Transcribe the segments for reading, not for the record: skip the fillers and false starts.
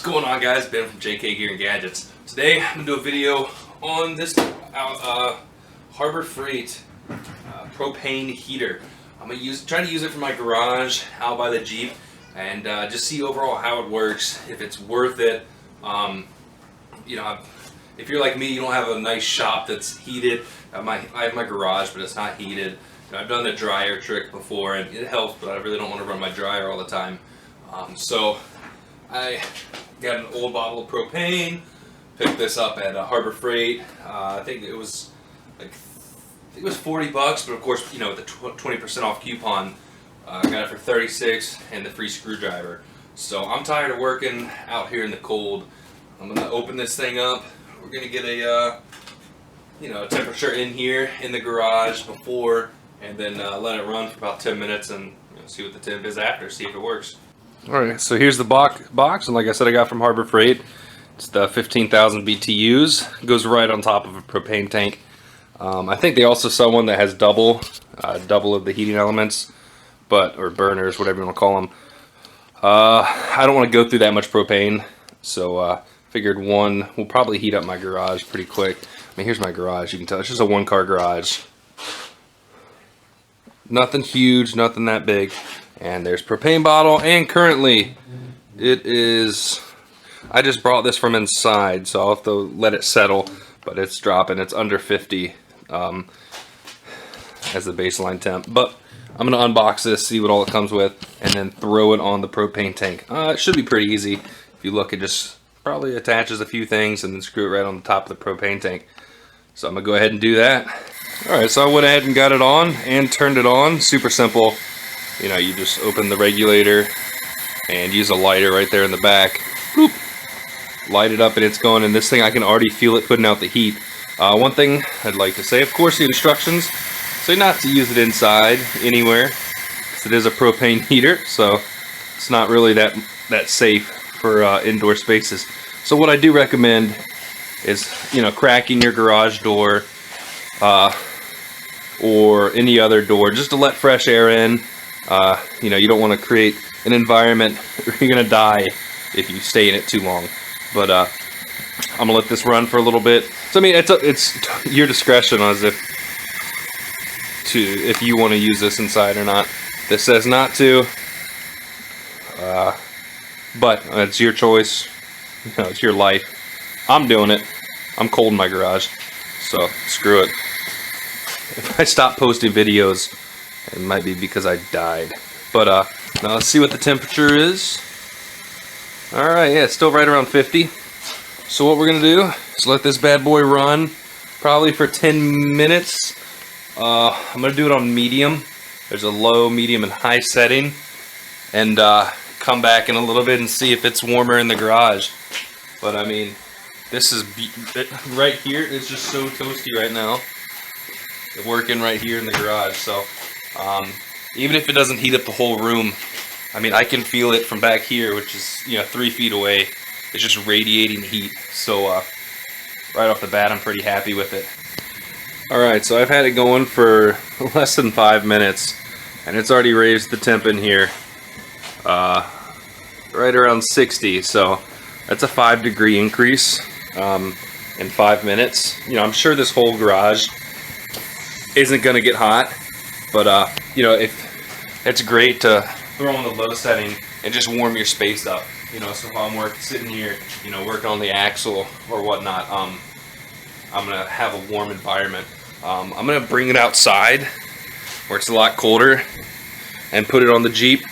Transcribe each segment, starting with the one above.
going on, guys? Ben from JK Gear and Gadgets. Today I'm gonna do a video on this Harbor Freight propane heater. I'm gonna try to use it for my garage out by the Jeep and just see overall how it works, if it's worth it. You know, if you're like me, you don't have a nice shop that's heated. I have my garage, but it's not heated. You know, I've done the dryer trick before, and it helps, but I really don't want to run my dryer all the time. So I got an old bottle of propane, picked this up at Harbor Freight. I think it was like, it was $40, but of course, you know, with the 20% off coupon, I got it for 36 and the free screwdriver. So I'm tired of working out here in the cold. I'm gonna open this thing up. We're gonna get a you know, a temperature in here in the garage before, and then let it run for about 10 minutes and see what the temp is after, see if it works. Alright, so here's the box, and like I said, I got from Harbor Freight. It's the 15,000 BTUs. It goes right on top of a propane tank. I think they also sell one that has double of the heating elements, or burners, whatever you want to call them. I don't want to go through that much propane, so figured one will probably heat up my garage pretty quick. I mean, here's my garage. You can tell it's just a one-car garage. Nothing huge, nothing that big. And there's propane bottle, and currently it is, I just brought this from inside, so I'll have to let it settle, but it's dropping. It's under 50 as the baseline temp. But I'm going to unbox this, see what all it comes with, and then throw it on the propane tank. It should be pretty easy. If you look, it just probably attaches a few things and then screw it right on the top of the propane tank. So I'm going to go ahead and do that. Alright, so I went ahead and got it on and turned it on. Super simple. You know, you just open the regulator and use a lighter right there in the back. Boop. Light it up and it's going, and this thing, I can already feel it putting out the heat. One thing I'd like to say, of course, the instructions say not to use it inside anywhere, because it is a propane heater, so it's not really that safe for indoor spaces. So what I do recommend is, you know, cracking your garage door or any other door just to let fresh air in. You know, you don't want to create an environment where you're going to die if you stay in it too long. But I'm going to let this run for a little bit. So, I mean, it's your discretion as if you want to use this inside or not. This says not to. But it's your choice. You know, it's your life. I'm doing it. I'm cold in my garage. So, screw it. If I stop posting videos, it might be because I died. But now let's see what the temperature is. Alright, yeah, it's still right around 50. So what we're going to do is let this bad boy run probably for 10 minutes. I'm going to do it on medium. There's a low, medium, and high setting. And come back in a little bit and see if it's warmer in the garage. But I mean, this is right here. It's just so toasty right now. Working right here in the garage. So even if it doesn't heat up the whole room, I mean, I can feel it from back here, which is, you know, 3 feet away. It's just radiating heat. So right off the bat, I'm pretty happy with it. Alright, so I've had it going for less than 5 minutes, and it's already raised the temp in here right around 60. So that's a 5-degree increase in 5 minutes. You know, I'm sure this whole garage isn't going to get hot, but you know, if it's great to throw on the low setting and just warm your space up. You know, so while I'm sitting here, you know, working on the axle or whatnot, I'm gonna have a warm environment. I'm gonna bring it outside where it's a lot colder and put it on the Jeep,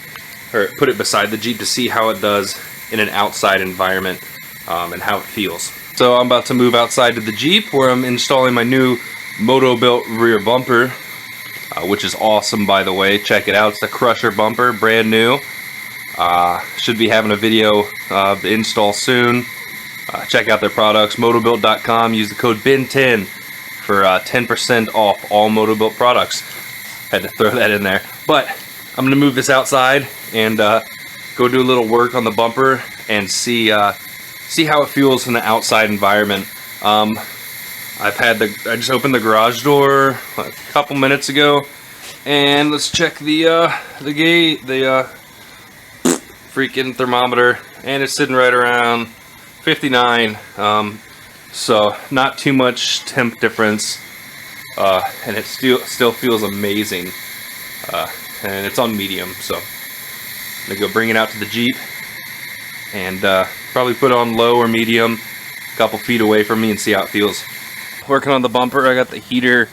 or put it beside the Jeep to see how it does in an outside environment and how it feels. So I'm about to move outside to the Jeep where I'm installing my new Moto-Built rear bumper, which is awesome, by the way. Check it out. It's the Crusher bumper, brand new. Should be having a video of the install soon. Check out their products, motobuilt.com. Use the code BEN10 for 10% off all Moto-Built products. Had to throw that in there. But I'm going to move this outside and go do a little work on the bumper and see how it feels in the outside environment. I just opened the garage door a couple minutes ago, and let's check the gate. freaking thermometer, and it's sitting right around 59. So not too much temp difference, and it still feels amazing. And it's on medium, so I'm gonna go bring it out to the Jeep and probably put it on low or medium, a couple feet away from me, and see how it feels. Working on the bumper, I got the heater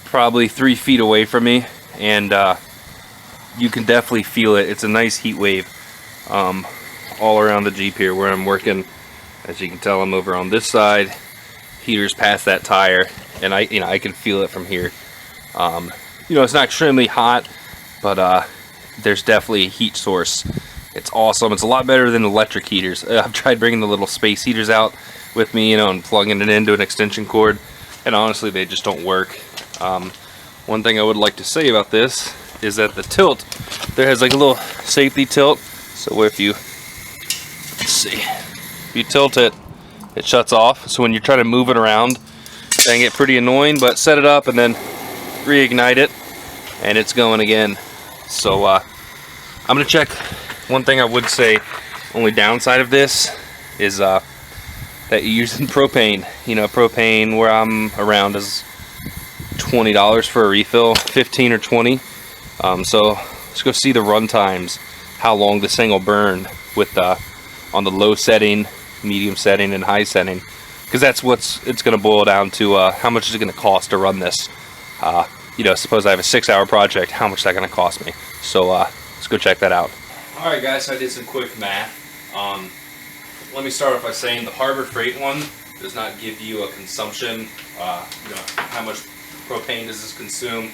probably 3 feet away from me, and you can definitely feel it. It's a nice heat wave all around the Jeep here where I'm working. As you can tell, I'm over on this side. Heater's past that tire, and I can feel it from here. It's not extremely hot, but there's definitely a heat source. It's awesome. It's a lot better than electric heaters. I've tried bringing the little space heaters out with me, and plugging it into an extension cord, and honestly, they just don't work. One thing I would like to say about this is that the tilt, there has like a little safety tilt. So if you, let's see, if you tilt it, it shuts off. So when you're trying to move it around, it can get pretty annoying, but set it up and then reignite it, and it's going again. So I'm gonna check. One thing I would say, only downside of this is that you're using propane. Propane where I'm around is $20 for a refill, 15 or 20. So let's go see the run times, how long this thing will burn with on the low setting, medium setting, and high setting, because that's it's going to boil down to how much is it going to cost to run this. Suppose I have a 6-hour project, how much is that going to cost me? So let's go check that out. Alright guys, so I did some quick math. Let me start off by saying the Harbor Freight one does not give you a consumption, how much propane does this consume,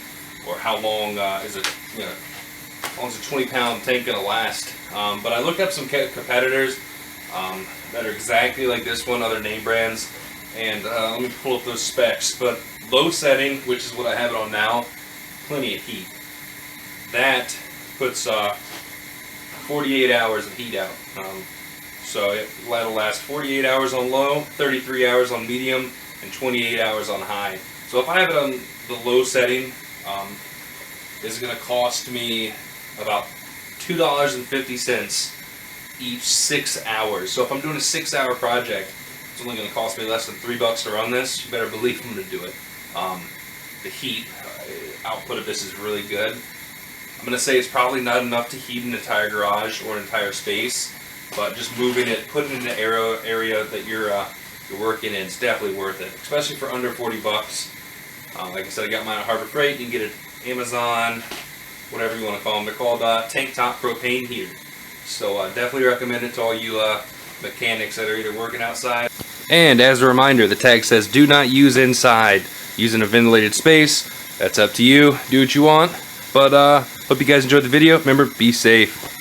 or how long is it, how long is a 20-pound tank going to last. But I looked up some competitors that are exactly like this one, other name brands, and let me pull up those specs. But low setting, which is what I have it on now, plenty of heat. That puts 48 hours of heat out. So it'll last 48 hours on low, 33 hours on medium, and 28 hours on high. So if I have it on the low setting, it's going to cost me about $2.50 each 6 hours. So if I'm doing a 6-hour project, it's only going to cost me less than $3 to run this. You better believe I'm going to do it. The heat output of this is really good. I'm going to say it's probably not enough to heat an entire garage or an entire space, but just moving it, putting it in the area that you're working in, it's definitely worth it, especially for under 40 bucks. Like I said, I got mine at Harbor Freight. You can get it at Amazon, whatever you want to call them. They're called tank top propane heater. So definitely recommend it to all you mechanics that are either working outside. And as a reminder, the tag says do not use inside. Use in a ventilated space. That's up to you. Do what you want. But hope you guys enjoyed the video. Remember, be safe.